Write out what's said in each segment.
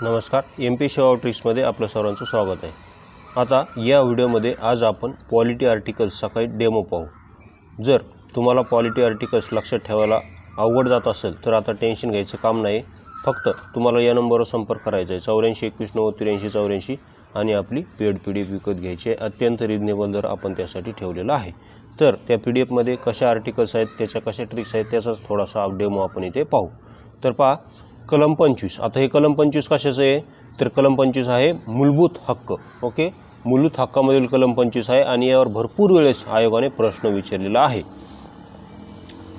नमस्कार, MP सेवा ट्रिक्समध्ये आपलं सर्वांचं स्वागत आहे। आता या व्हिडिओमध्ये आज आपण पॉलिटी आर्टिकल्स सकाळी डेमो पाहू। जर तुम्हाला पॉलिटी आर्टिकल्स लक्षात ठेवायला अवघड जात असेल तर आता टेन्शन घ्यायचं काम नाही। फक्त तुम्हाला या नंबरवर संपर्क करायचा आहे 84 21 90 83 84 आणि आपली पेड PDF विकत घ्यायची आहे। अत्यंत रिजनेबल दर आपण त्यासाठी ठेवलेला आहे। तर त्या PDF मध्ये कशा आर्टिकल्स आहेत, त्याच्या कशा ट्रिक्स आहेत, त्याचा थोडासा डेमो आपण इथे पाहू। तर पहा, कलम 25। आता हे कलम 25 कशाचं आहे तर कलम 25 आहे मूलभूत हक्क। ओके, मूलभूत हक्कामधील कलम 25 आहे आणि यावर भरपूर वेळेस आयोगाने प्रश्न विचारलेला आहे।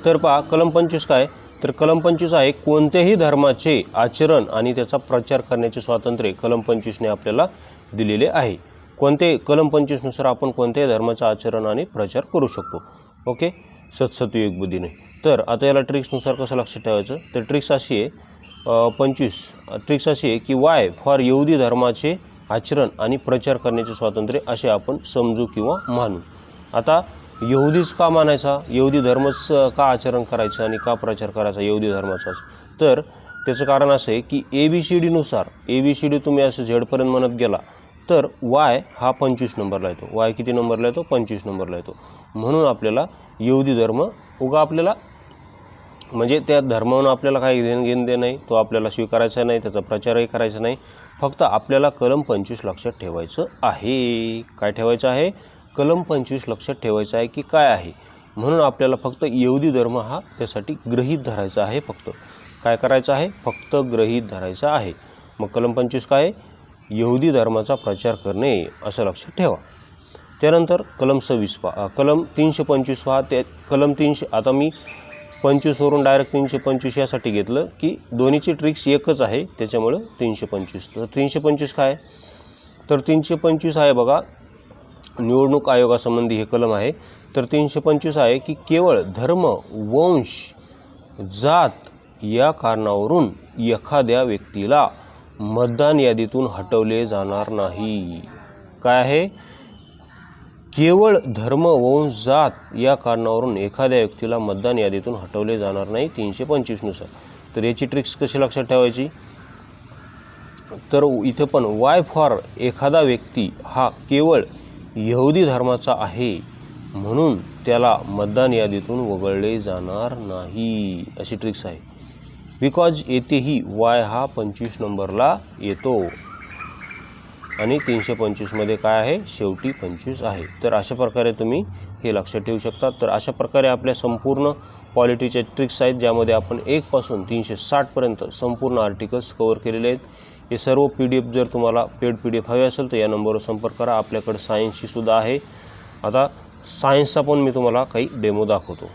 तर पहा, कलम 25 काय तर कलम 25 आहे कोणत्याही धर्माचे आचरण आणि त्याचा प्रचार करण्याचे स्वातंत्र्य कलम 25 ने आपल्याला दिलेले आहे। कोणते कलम 25 नुसार आपण कोणत्याही धर्माचा आचरण आणि प्रचार करू शकतो। ओके, सत्सत्विक बुद्धीने। तर आता याला ट्रिक्सनुसार कसं लक्षात ठेवायचं तर ट्रिक्स अशी आहे 25 ट्रिक्स अशी आहे की वाय फॉर यहुदी धर्माचे आचरण आणि प्रचार करण्याचे स्वातंत्र्य असे आपण समजू किंवा मानू। आता यहुदीच का मानायचा, यहुदी धर्मच का आचरण करायचं आणि का प्रचार करायचा यहुदी धर्माचाच, तर त्याचं कारण असं आहे की ABCD नुसार ABCD तुम्ही असं झेडपर्यंत म्हणत गेला तर वाय हा 25 नंबरला येतो। वाय किती नंबरला येतो 25 नंबरला येतो। म्हणून आपल्याला यहुदी धर्म उगा आपल्याला म्हणजे त्या धर्मावरून आपल्याला काही घेणं देणं नाही, तो आपल्याला स्वीकारायचा नाही, त्याचा प्रचारही करायचा नाही। फक्त आपल्याला कलम 25 लक्षात ठेवायचं आहे। काय ठेवायचं आहे, कलम 25 लक्षात ठेवायचं आहे की काय आहे। म्हणून आपल्याला फक्त यहुदी धर्म हा त्यासाठी गृहीत धरायचा आहे। फक्त काय करायचं आहे, फक्त गृहीत धरायचा आहे। मग कलम 25 काय आहे, यहुदी धर्माचा प्रचार करणे असं लक्षात ठेवा। त्यानंतर कलम 26 पहा, कलम 325 पहा। ते कलम 300 आता मी 25 वरून डायरेक्ट 325 यासाठी घेतलं की दोन्हीची ट्रिक्स एकच आहे, त्याच्यामुळे 325। तर 325 काय तर 325 आहे बघा, निवडणूक आयोगासंबंधी हे कलम आहे। तर 325 आहे की केवळ धर्म, वंश, जात या कारणावरून एखाद्या व्यक्तीला मतदान यादीतून हटवले जाणार नाही। काय आहे, केवळ धर्म, वंश, जात या कारणावरून एखाद्या व्यक्तीला मतदान यादीतून हटवले जाणार नाही 325 नुसार। तर याची ट्रिक्स कशी लक्षात ठेवायची तर इथे पण वाय फॉर एखादा व्यक्ती हा केवळ यहुदी धर्माचा आहे म्हणून त्याला मतदान यादीतून वगळले जाणार नाही अशी ट्रिक्स आहे। बिकॉज येथेही वाय हा 25 नंबरला येतो आणि 325 मध्ये काय आहे, शेवटी 25 आहे। तर अशा प्रकारे तुम्ही हे लक्षात ठेवू शकता। तर अशा प्रकारे आपल्या संपूर्ण पॉलिटीचे ट्रिक्स आहेत ज्यामध्ये आपण 1 पासून 360 पर्यंत संपूर्ण आर्टिकल्स कव्हर केलेले आहेत। हे सर्व PDF जर तुम्हाला पेड PDF हवे असेल तर या नंबरवर संपर्क करा। आपल्याकडे सायन्सची सुद्धा आहे। आता सायन्सचा पण मी तुम्हाला काही डेमो दाखवतो।